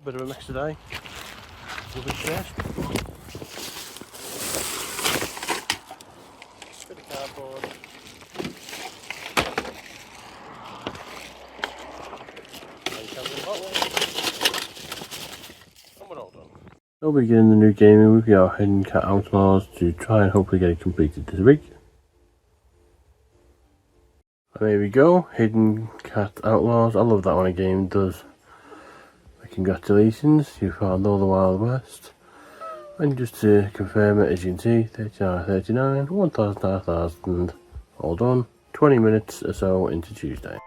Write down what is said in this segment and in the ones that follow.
Bit of a mix today. Rubbish chest. Bit of cardboard. And cans of hot water. And we're all done. So we're beginning the new gaming week. We are Hidden Cat Outlaws to try and hopefully get it completed this week. And there we go, Hidden Cat Outlaws. I love that when a game does. Congratulations, you found all the Wild West. And just to confirm it, as you can see, 39, 39, 1,000, 1,000, all done. 20 minutes or so into Tuesday.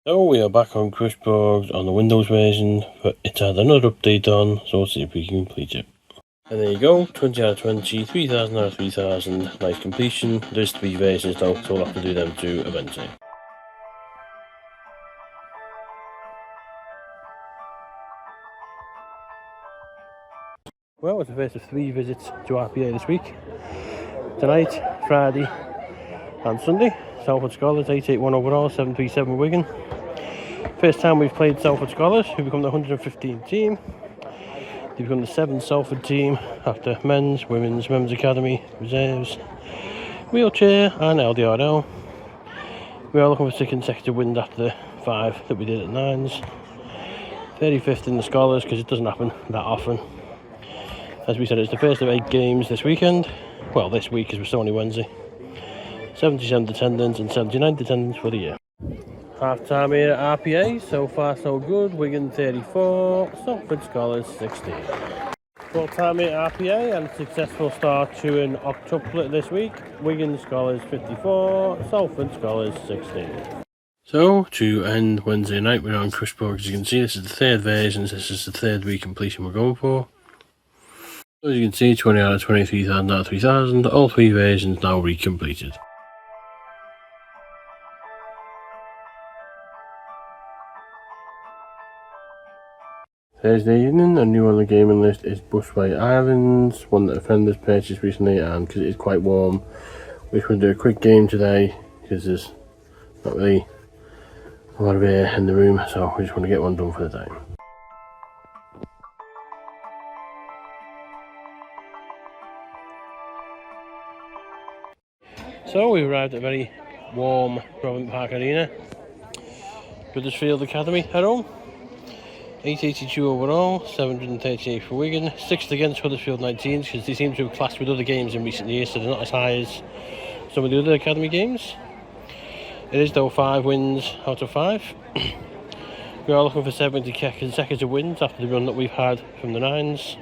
So we are back on Crushborgs on the Windows version, but it's had another update on, so let's see if we can complete it. And there you go, 20 out of 20, 3,000 out of 3,000, nice completion. There's 3 versions though, so we'll have to do them too eventually. Well, it's the first of 3 visits to RPA this week. Tonight, Friday and Sunday. Salford Scholars, 881 overall, 737 Wigan. First time we've played Salford Scholars, who become the 115th team. They become the 7th Salford team after men's, women's, men's academy, reserves, wheelchair and LDRL. We are looking for 6 consecutive wins after the 5 that we did at 9s. 35th in the Scholars because it doesn't happen that often. As we said, it's the first of 8 games this weekend. Well, this week because we're still only Wednesday. 77th attendance and 79th attendance for the year. Half time here at RPA, so far so good. Wigan 34, Salford Scholars 16. Full time here at RPA and a successful start to an octuplet this week. Wigan Scholars 54, Salford Scholars 16. So, to end Wednesday night, we're on Crushborg. As you can see, this is the 3rd version, this is the 3rd recompletion we're going for. So as you can see, 20 out of 20, 3,000 out of 3,000, all 3 versions now recompleted. Thursday evening, a new on the gaming list is Bushway Islands, one that a friend has purchased recently, and because it is quite warm, we're just going to do a quick game today because there's not really a lot of air in the room, so we just want to get one done for the day. So we arrived at a very warm Provant Park Arena. Huddersfield Academy at home. 882 overall, 738 for Wigan. 6th against Huddersfield 19s because they seem to have clashed with other games in recent years, so they're not as high as some of the other academy games. It is though 5 wins out of 5. We are looking for 70 consecutive wins after the run that we've had from the 9s.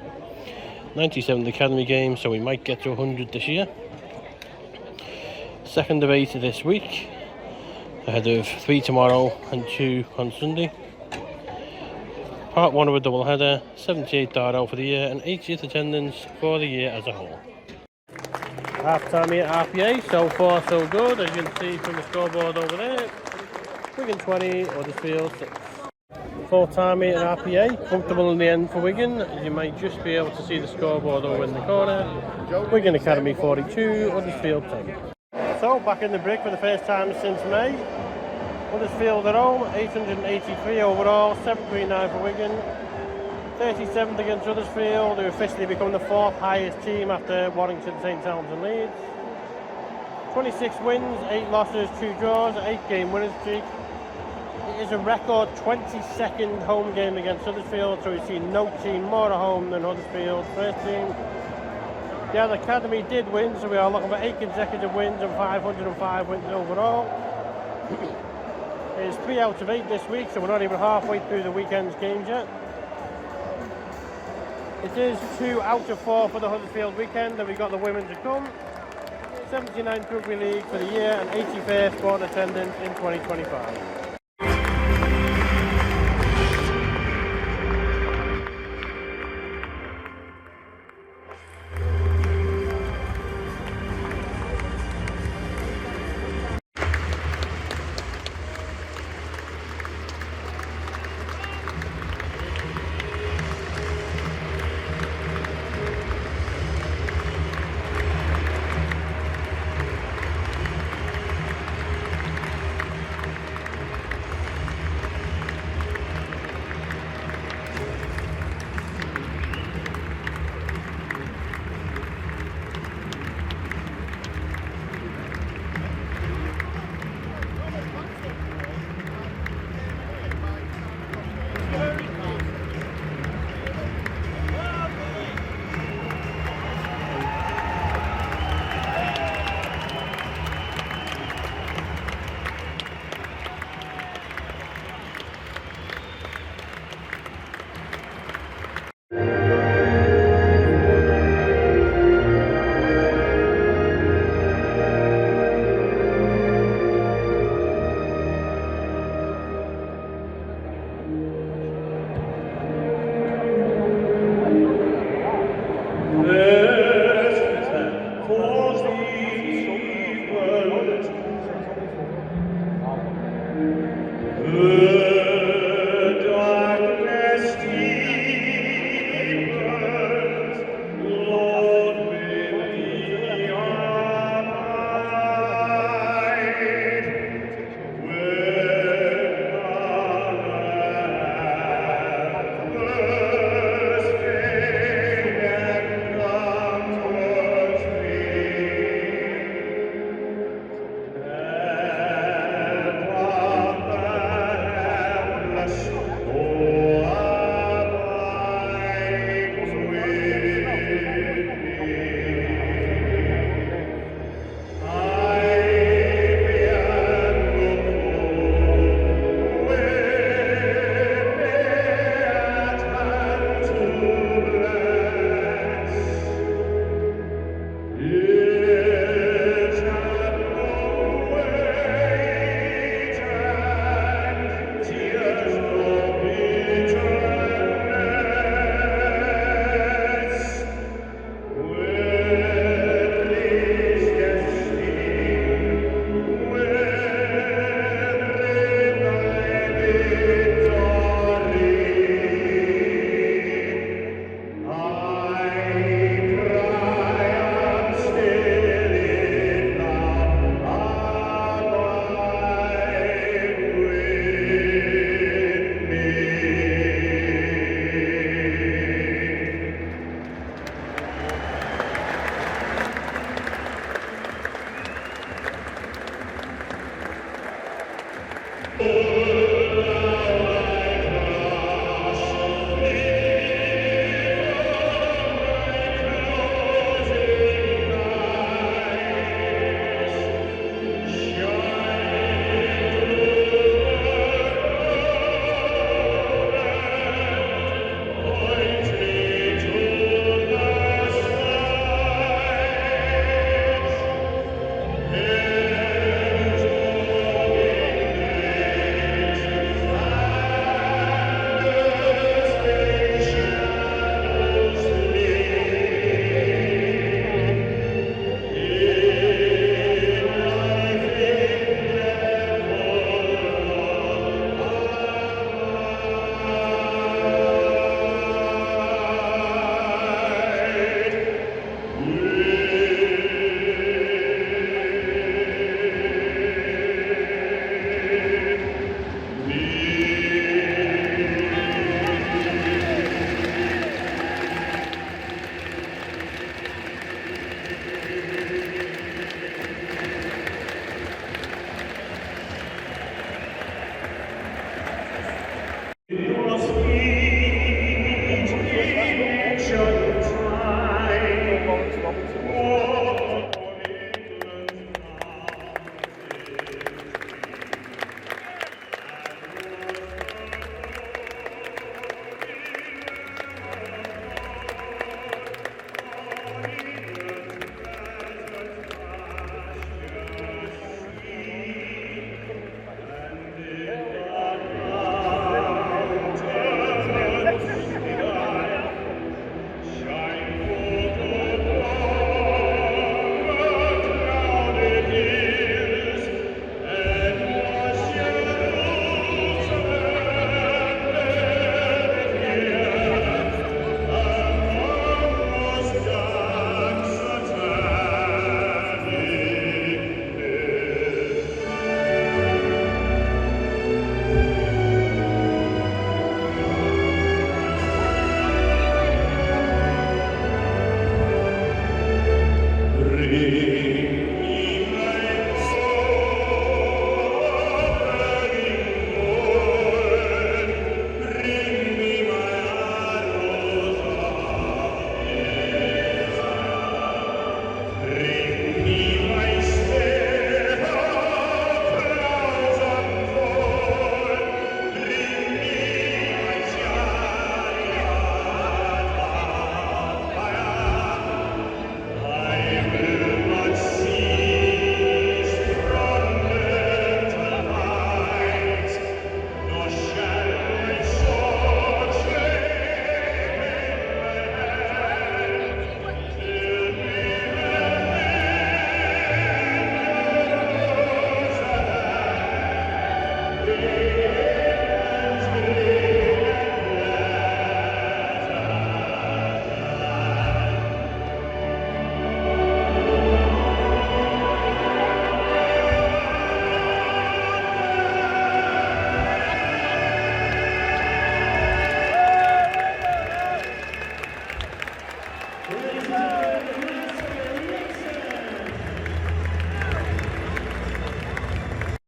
97th academy game, so we might get to 100 this year. 2nd of 8 this week, ahead of 3 tomorrow and 2 on Sunday. Part 1 of a double header, 78 DRL for the year and 80th attendance for the year as a whole. Half time here at RPA, so far so good, as you can see from the scoreboard over there. Wigan 20, Huddersfield 6. Full time here at RPA, comfortable in the end for Wigan. You might just be able to see the scoreboard over in the corner. Wigan Academy 42, Huddersfield 10. So back in the brick for the first time since May. Huddersfield at home, 883 overall, 739 for Wigan. 37th against Huddersfield, who officially become the 4th highest team after Warrington, St Helens and Leeds. 26 wins, 8 losses, 2 draws, 8-game winning streak. It is a record 22nd home game against Huddersfield, so we've seen no team more at home than Huddersfield first team. Yeah, the academy did win, so we are looking for 8 consecutive wins and 505 wins overall. It's 3 out of 8 this week, so we're not even halfway through the weekend's games yet. It is 2 out of 4 for the Huddersfield weekend, and we've got the women to come. 79th Rugby League for the year and 81st sport attendance in 2025.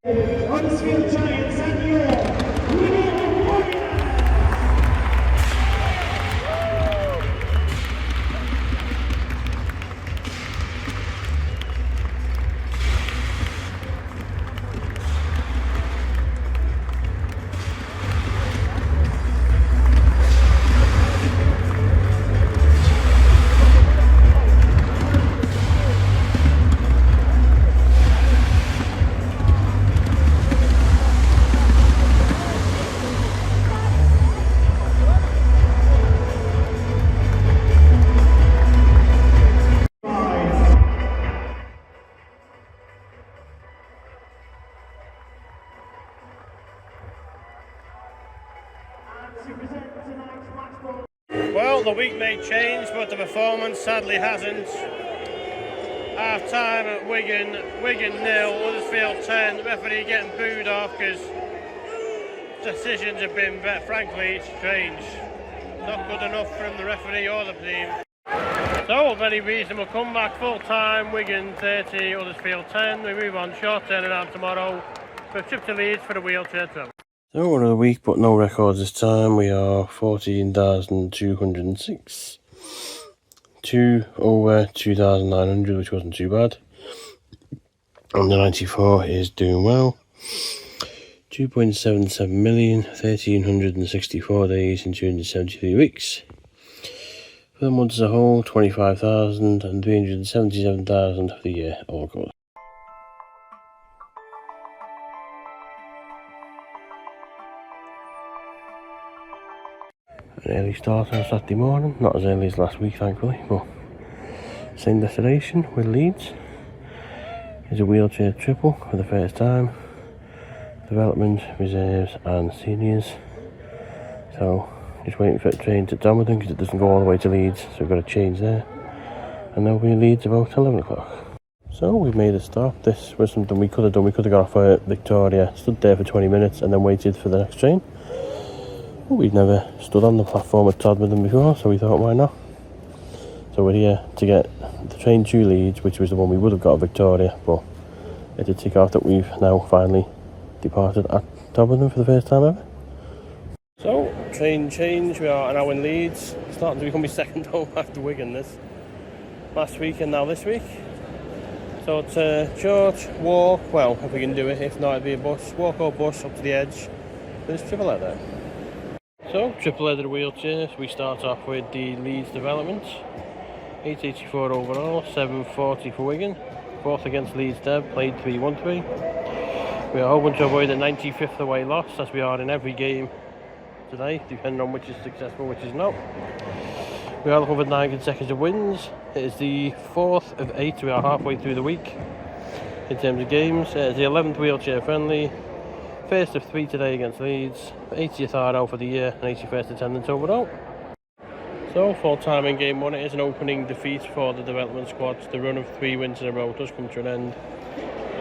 Huddersfield Giants and your winning Warriors. Well, the week may change, but the performance sadly hasn't. Half time at Wigan 0, Huddersfield 10. The referee getting booed off because decisions have been, frankly, strange. Not good enough from the referee or the team. So, a very reasonable comeback, full time, Wigan 30, Huddersfield 10. We move on, short turnaround tomorrow. for a trip to Leeds for the wheelchair travel. So, one of the week, but no records this time. We are 14,206. 2 over 2,900, which wasn't too bad. And the 94 is doing well. 2.77 million, 1,364 days in 273 weeks. For the month as a whole, 25,000 and 377,000 for the year, all good. An early start on Saturday morning, not as early as last week thankfully, but same destination with Leeds. Is a wheelchair triple for the first time. Development, reserves and seniors. So just waiting for the train to Dumbledon because it doesn't go all the way to Leeds, so we've got to change there. And then we'll be in Leeds about 11 o'clock. So we've made a stop. This was something we could have done. We could have got off at Victoria, stood there for 20 minutes and then waited for the next train. But we'd never stood on the platform at Todmorden before, so we thought why not. So we're here to get the train to Leeds, which was the one we would have got at Victoria, but it did tick off that we've now finally departed at Todmorden for the first time ever. So, train change, we are now in Leeds, starting to become my second home after Wigan this last week and now this week. So it's a short walk, well if we can do it, if not it'd be a bus, walk or bus up to the edge with this triple header. So, triple header wheelchairs, we start off with the Leeds development. 884 overall, 740 for Wigan, 4th against Leeds Dev, played 3-1-3. We are hoping to avoid a 95th away loss as we are in every game today, depending on which is successful, which is not. We are looking for 9 consecutive wins. It is the 4th of 8, we are halfway through the week in terms of games. It is the 11th wheelchair friendly, first of 3 today against Leeds, 80th RL for the year and 81st attendance overall. So, full time in game 1, it is an opening defeat for the development squad. The run of 3 wins in a row does come to an end.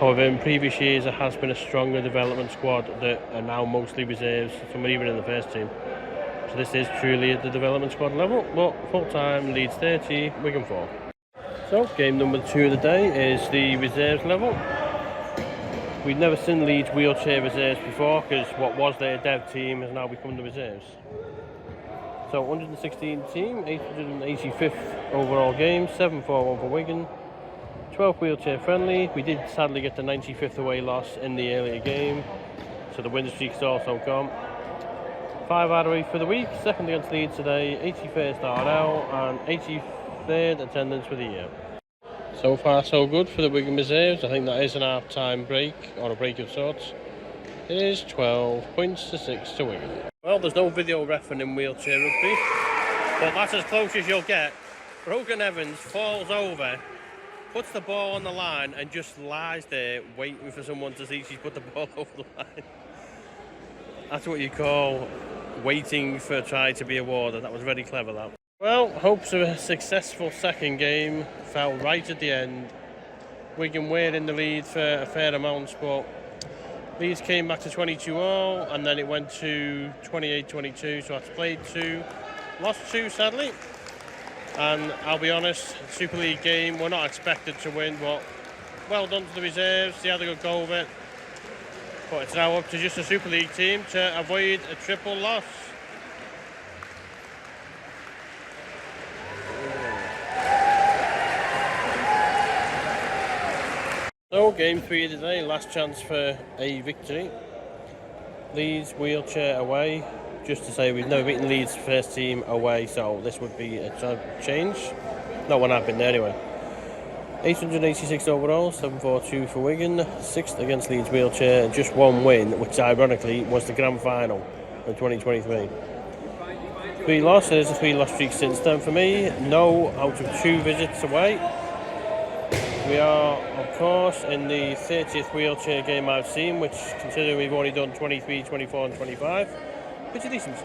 However, in previous years there has been a stronger development squad that are now mostly reserves, some are even in the first team. So this is truly at the development squad level, but full time Leeds 30, Wigan 4. So game number 2 of the day is the reserves level. We've never seen Leeds wheelchair reserves before because what was their dev team has now become the reserves. So 116 team, 885th overall game, 7-4-1 for Wigan. 12 wheelchair friendly. We did sadly get the 95th away loss in the earlier game, so the win streak's also gone. 5 out of 8 for the week, 2nd against Leeds today, 81st RL and 83rd attendance for the year. So far so good for the Wigan reserves. I think that is an half-time break, or a break of sorts. It is 12 points to 6 to Wigan. Well, there's no video refereeing in wheelchair rugby, but that's as close as you'll get. Brogan Evans falls over, puts the ball on the line and just lies there waiting for someone to see she's put the ball over the line. That's what you call waiting for a try to be awarded. That was very clever, that. Well, hopes of a successful second game fell right at the end. Wigan were in the lead for a fair amount, but Leeds came back to 22-all and then it went to 28-22, so that's played 2, lost 2 sadly. And I'll be honest, Super League game, we're not expected to win, but well done to the reserves, they had a good go of it. But it's now up to just the Super League team to avoid a triple loss. So, game 3 today, last chance for a victory. Leeds wheelchair away. Just to say, we've never beaten Leeds first team away, so this would be a change. Not one I've been there anyway. 886 overall, 742 for Wigan, 6th against Leeds wheelchair, and just 1 win, which ironically was the grand final in 2023. 3 losses, a 3 loss streak since then for me, no out of 2 visits away. We are, of course, in the 30th wheelchair game I've seen, which, considering we've only done 23, 24 and 25, which is decent.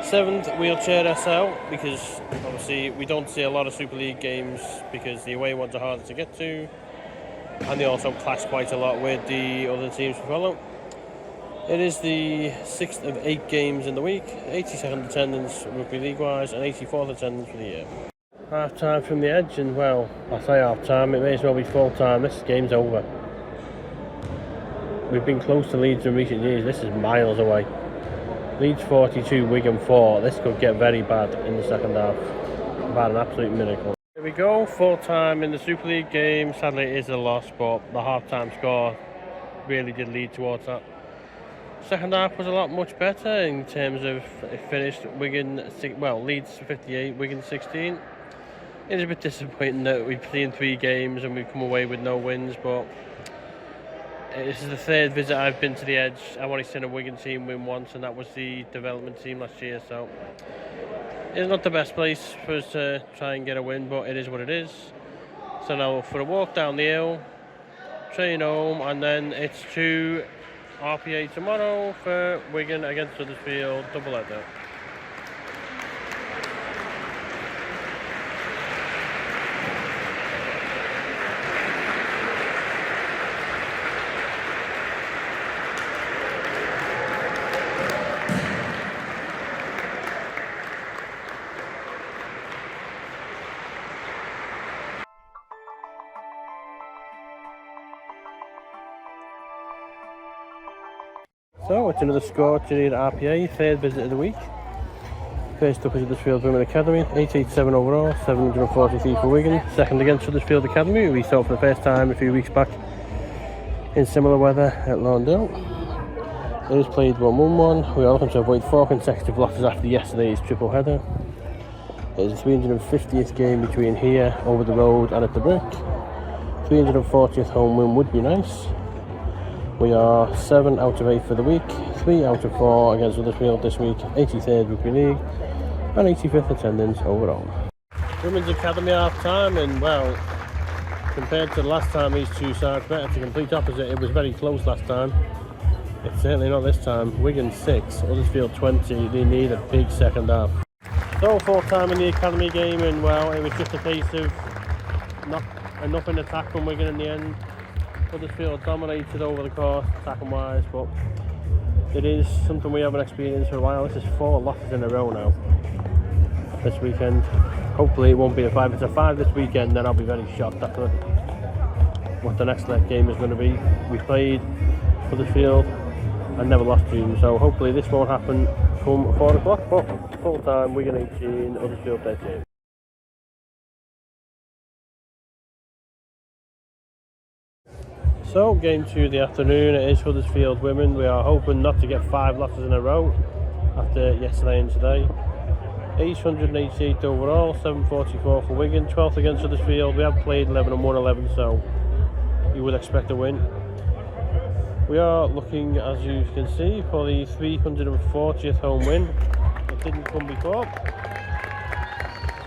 7th wheelchair SL, because obviously we don't see a lot of Super League games because the away ones are harder to get to, and they also clash quite a lot with the other teams we follow. It is the 6th of 8 games in the week, 82nd attendance rugby league wise and 84th attendance for the year. Half time from the edge, and well, I say half time, it may as well be full time. This game's over. we've been close to Leeds in recent years. This is miles away. Leeds 42, Wigan 4. This could get very bad in the second half. About an absolute miracle. Here we go, full time in the Super League game. Sadly it is a loss, but the half-time score really did lead towards that. Second half was a lot much better in terms of it finished Leeds 58, Wigan 16. It is a bit disappointing that we've seen 3 games and we've come away with no wins, but this is the 3rd visit I've been to the Edge. I've only seen a Wigan team win once, and that was the development team last year, so it's not the best place for us to try and get a win, but it is what it is. So now for a walk down the hill, train home, and then it's to RPA tomorrow for Wigan against Huddersfield, double header. So it's another score today at RPA, 3rd visit of the week. First up is Huddersfield Women Academy, 887 overall, 743 for Wigan. Second against Huddersfield Academy, who we saw for the first time a few weeks back in similar weather at Lawndale. It was played 1-1-1. We are looking to avoid 4 consecutive losses after yesterday's triple header. It is the 350th game between here, over the road and at the Brick. 340th home win would be nice. We are 7 out of 8 for the week, 3 out of 4 against Huddersfield this week, 83rd Rugby League and 85th attendance overall. Women's Academy half time, and well, compared to the last time these two sides met, it's a complete opposite. It was very close last time. It's certainly not this time. Wigan 6, Huddersfield 20. They need a big second half. So full time in the Academy game, and well, it was just a case of not enough in attack from Wigan in the end. Huddersfield dominated over the course, attacking wise, but it is something we haven't experienced for a while. This is 4 losses in a row now this weekend. Hopefully it won't be a 5. If it's a 5 this weekend, then I'll be very shocked after what the next leg game is going to be. We played Huddersfield and never lost to them, so hopefully this won't happen come 4 o'clock, but full time, Wigan 18, Huddersfield 13. So, game 2 of the afternoon, it is Huddersfield Women. We are hoping not to get 5 losses in a row after yesterday and today. 888 overall, 744 for Wigan, 12th against Huddersfield. We have played 11 and won 11, so you would expect a win. We are looking, as you can see, for the 340th home win. It didn't come before.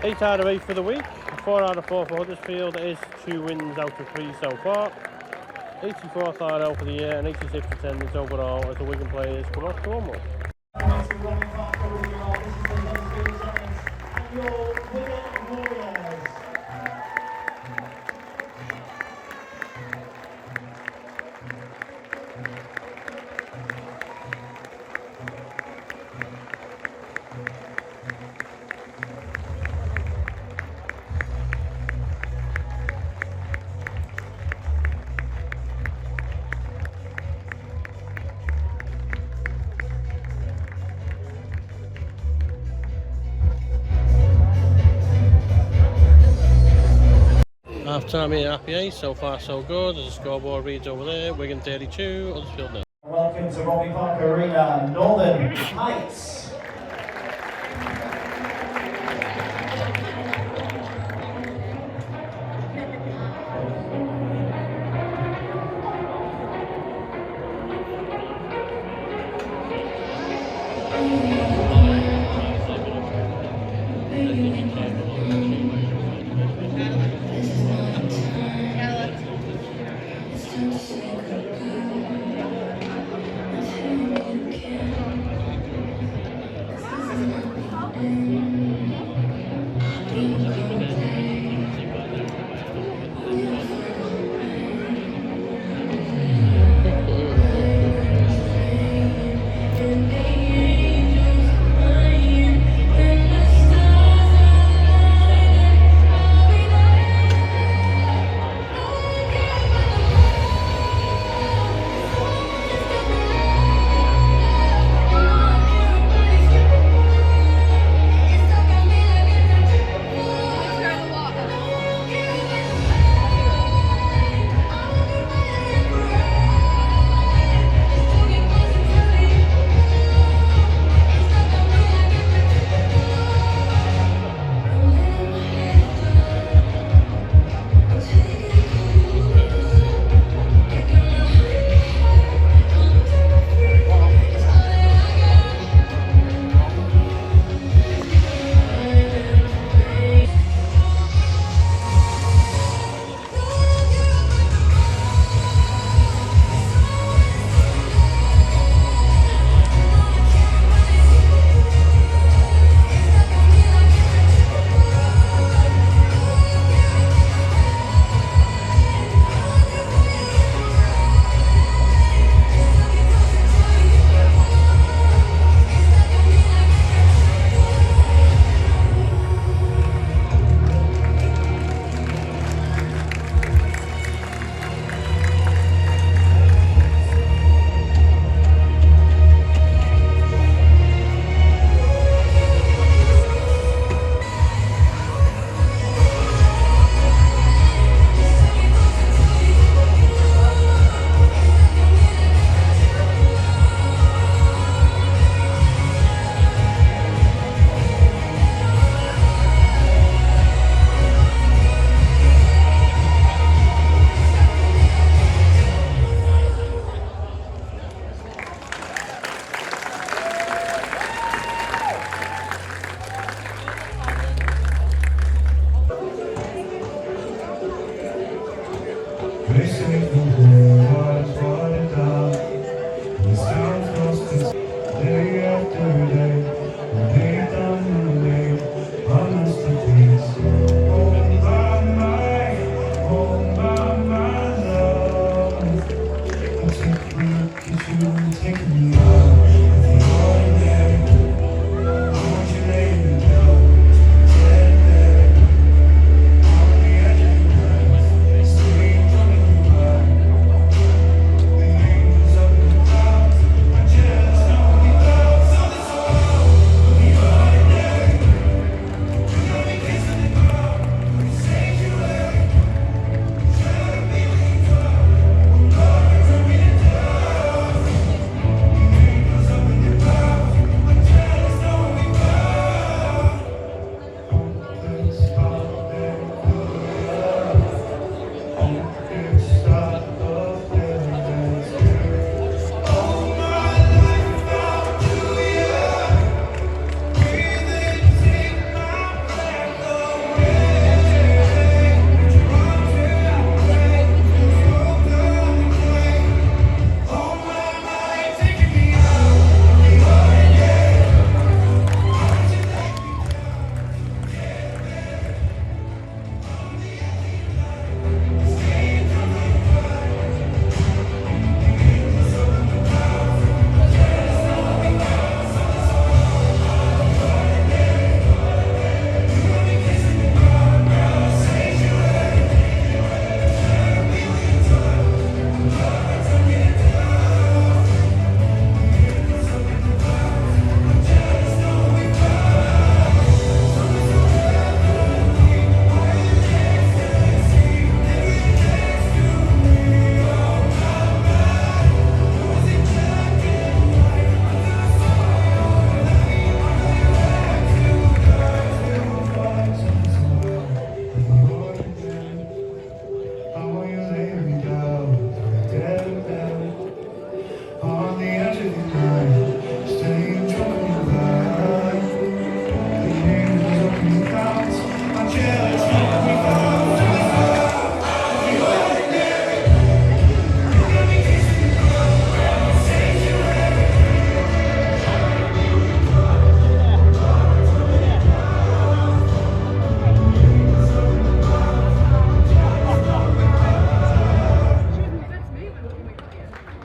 8 out of 8 for the week, 4 out of 4 for Huddersfield. It is 2 wins out of 3 so far. 84th RL for the year and 86th attendance overall as the Wigan players come off to one more. Half time here at RPA, so far so good. As the scoreboard reads over there, Wigan 32, Huddersfield 0. Welcome to Robbie Parker Arena, Northern Heights.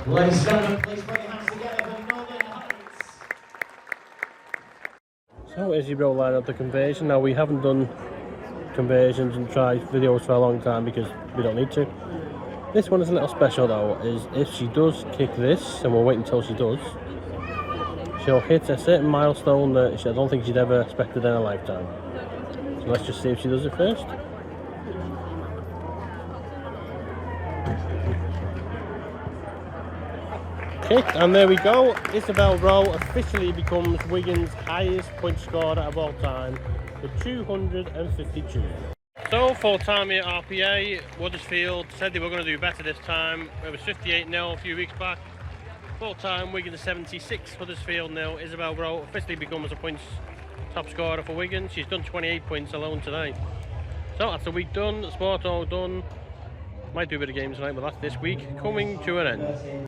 Ladies and gentlemen, please put your hands together for Northern Heights. So as you go line up the conversion, now we haven't done conversions and tried videos for a long time because we don't need to. This one is a little special though, is if she does kick this, and we'll wait until she does, she'll hit a certain milestone that I don't think she'd ever expected in her lifetime. So let's just see if she does it first. Kick, and there we go. Isabel Rowe officially becomes Wigan's highest point scorer of all time with 252. So full time here at RPA, Wethersfield said they were going to do better this time. It was 58-0 a few weeks back. Full time, Wigan 76, Huddersfield 0. Isabel Rowe officially becomes a points top scorer for Wigan. She's done 28 points alone today. So that's the week done, sport all done. Might do a bit of games tonight, but that's this week coming to an end.